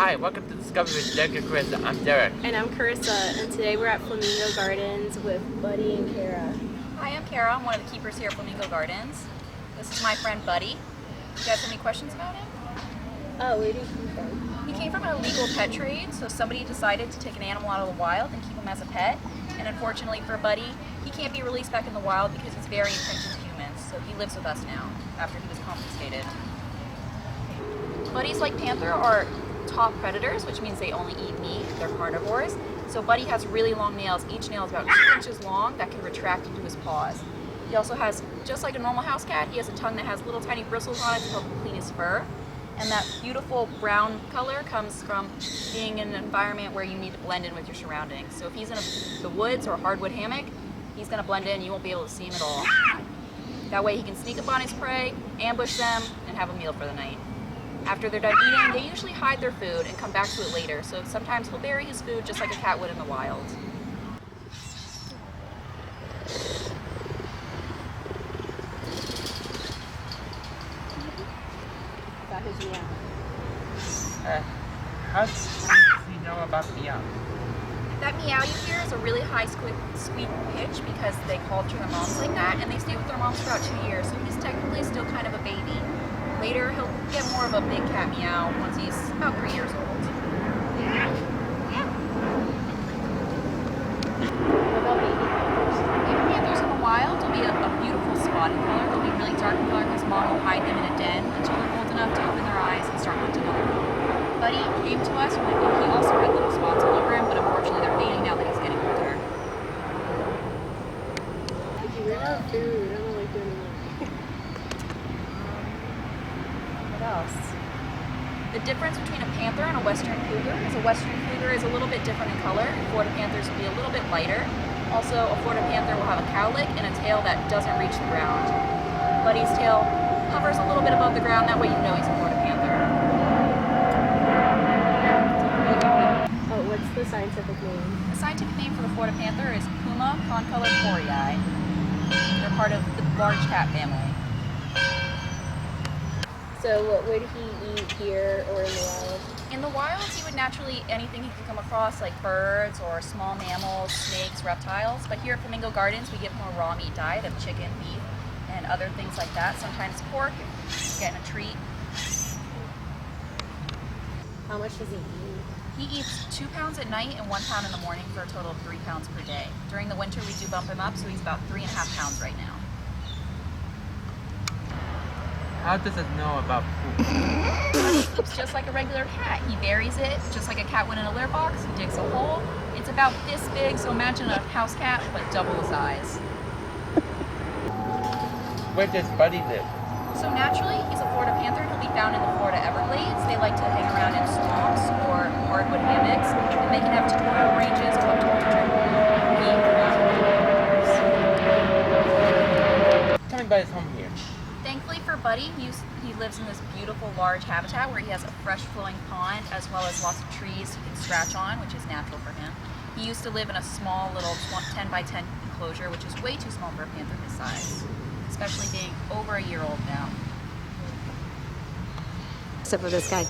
Hi, welcome to Discovery with Derek and Carissa. I'm Derek. And I'm Carissa, and today we're at Flamingo Gardens with Buddy and Kara. Hi, I'm Kara. I'm one of the keepers here at Flamingo Gardens. This is my friend Buddy. You guys have any questions about him? Oh, where did he come from? He came from an illegal pet trade, so somebody decided to take an animal out of the wild and keep him as a pet. And unfortunately for Buddy, he can't be released back in the wild because he's very imprinted with humans, so he lives with us now after he was confiscated. Buddies, like Panther, are top predators, which means they only eat meat. They're carnivores. So Buddy has really long nails. Each nail is about 2 inches long that can retract into his paws. He also has, just like a normal house cat, he has a tongue that has little tiny bristles on it to help him clean his fur. And that beautiful brown color comes from being in an environment where you need to blend in with your surroundings. So if he's in the woods or a hardwood hammock, he's going to blend in. You won't be able to see him at all. That way he can sneak up on his prey, ambush them, and have a meal for the night. After they're done eating, they usually hide their food and come back to it later. So sometimes he'll bury his food just like a cat would in the wild. About his meow. How does he know about meow? That meow you hear is a really high squeak pitch because they called to their moms like that, and they stay with their moms for about 2 years. So he's technically still kind of a baby. Later, he'll get more of a big cat meow once he's about 3 years old. What about baby panthers? Baby panthers in the wild will be a beautiful spotted color. They'll be really dark in color because mom will hide them in a den until they're old enough to open their eyes and start hunting on their own. Buddy came to us when he also had little spots all over him, but unfortunately they're fading now that he's getting older. If you run out of food, I don't like doing anymore. What else? The difference between a panther and a western cougar is a western cougar is a little bit different in color. Florida Panthers will be a little bit lighter. Also, a Florida Panther will have a cowlick and a tail that doesn't reach the ground. Buddy's tail hovers a little bit above the ground, that way you know he's a Florida Panther. Oh, what's the scientific name? The scientific name for the Florida Panther is Puma concolor corii. They're part of the large cat family. So what would he eat here or in the wild? In the wild, he would naturally eat anything he could come across, like birds or small mammals, snakes, reptiles. But here at Flamingo Gardens, we give him a raw meat diet of chicken, beef, and other things like that. Sometimes pork, getting a treat. How much does he eat? He eats 2 pounds at night and 1 pound in the morning for a total of 3 pounds per day. During the winter, we do bump him up, so he's about 3.5 pounds right now. How does it know about food? He poops just like a regular cat. He buries it just like a cat would in a litter box. He digs a hole. It's about this big, so imagine a house cat, but double the size. Where does Buddy live? So naturally, he's a Florida Panther. He'll be found in the Florida Everglades. They like to hang around in swamps or hardwood hammocks, and they can have territorial ranges of up to 100 feet around the Tell me about his home here. Thankfully for Buddy, he lives in this beautiful large habitat where he has a fresh flowing pond as well as lots of trees he can scratch on, which is natural for him. He used to live in a small little 10 by 10 enclosure, which is way too small for a panther his size, especially being over a year old now. Except for this guy.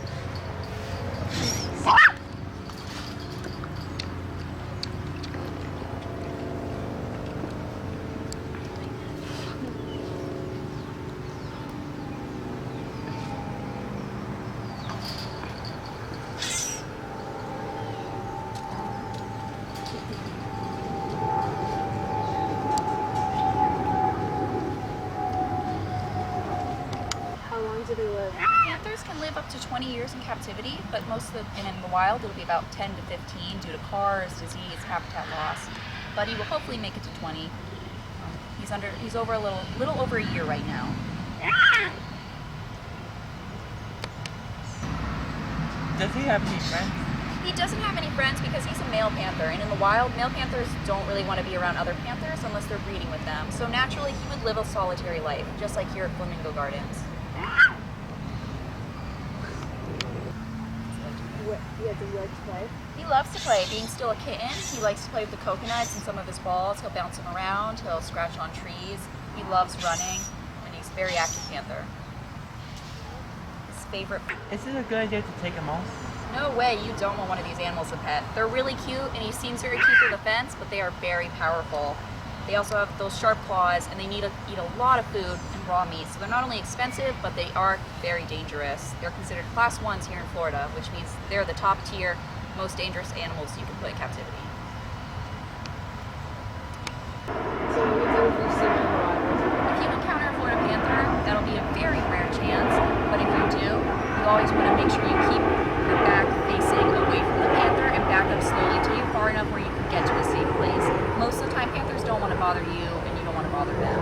How long do they live? Panthers can live up to 20 years in captivity, but and in the wild it'll be about 10 to 15 due to cars, disease, habitat loss. Buddy will hopefully make it to 20. He's over a little over a year right now. Does he have any friends? He doesn't have any friends because he's a male panther, and in the wild, male panthers don't really want to be around other panthers unless they're breeding with them. So naturally, he would live a solitary life, just like here at Flamingo Gardens. Does he like to play? He loves to play. Being still a kitten, he likes to play with the coconuts and some of his balls. He'll bounce them around. He'll scratch on trees. He loves running, and he's a very active panther. His favorite. Is it a good idea to take him off? No way you don't want one of these animals to pet. They're really cute, and he seems very cute through the fence, but they are very powerful. They also have those sharp claws, and they need to eat a lot of food and raw meat. So they're not only expensive, but they are very dangerous. They're considered class 1s here in Florida, which means they're the top tier, most dangerous animals you can put in captivity. So what would you do if you see one in the wild? If you encounter a Florida Panther, that'll be a very rare chance, but if you do, you always want to make sure you keep your back facing away from the panther and back up slowly till you're far enough where you can get to a safe place. Most of the time, panthers don't want to bother you, and you don't want to bother them.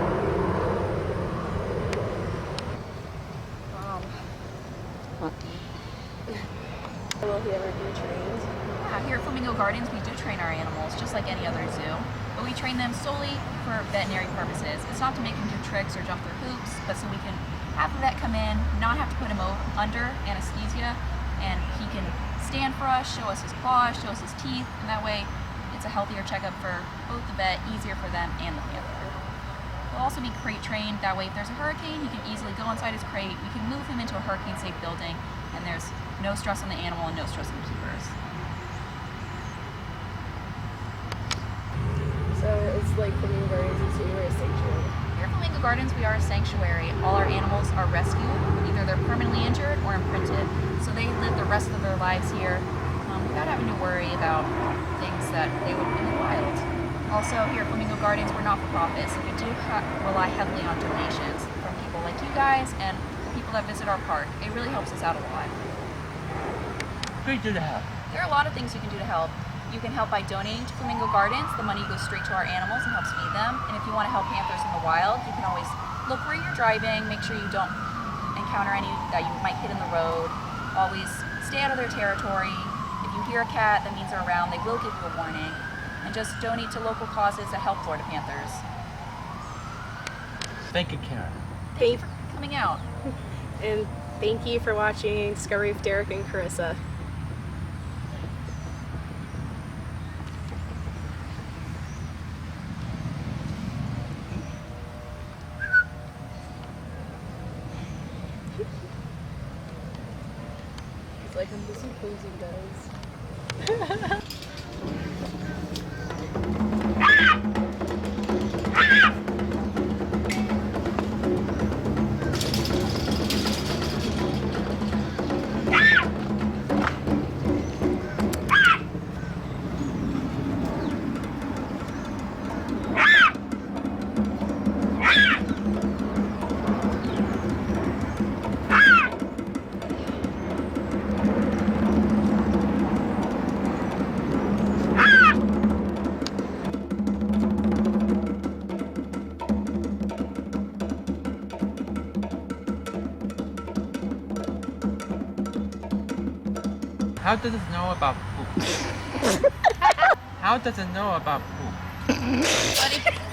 Will he ever be trained? Yeah, here at Flamingo Gardens, we do train our animals just like any other zoo, but we train them solely for veterinary purposes. It's not to make them do tricks or jump through hoops, but so we can have the vet come in, not have to put him under anesthesia, and he can stand for us, show us his claws, show us his teeth, and that way it's a healthier checkup for both the vet, easier for them and the panther. He'll also be crate trained, that way if there's a hurricane, he can easily go inside his crate, we can move him into a hurricane safe building, and there's no stress on the animal and no stress on the keepers. So it's like Flamingo Gardens is here a sanctuary. Here at Flamingo Gardens, we are a sanctuary. All our animals are rescued, either they're permanently injured or imprinted, so they live the rest of their lives here without having to worry about things that they would in the wild. Also, here at Flamingo Gardens, we're not for profit, so we do rely heavily on donations from people like you guys and people that visit our park. It really helps us out a lot. What do you do to help? There are a lot of things you can do to help. You can help by donating to Flamingo Gardens. The money goes straight to our animals and helps feed them. And if you want to help panthers in the wild, you can always look where you're driving, make sure you don't encounter any that you might hit in the road. Always stay out of their territory. If you hear a cat that means they're around, they will give you a warning. And just donate to local causes that help Florida Panthers. Thank you, Karen. Thank you for coming out. And thank you for watching Discovery with Derek and Carissa. It's like I'm just imposing, guys. How does it know about poop? How does it know about poop? Buddy.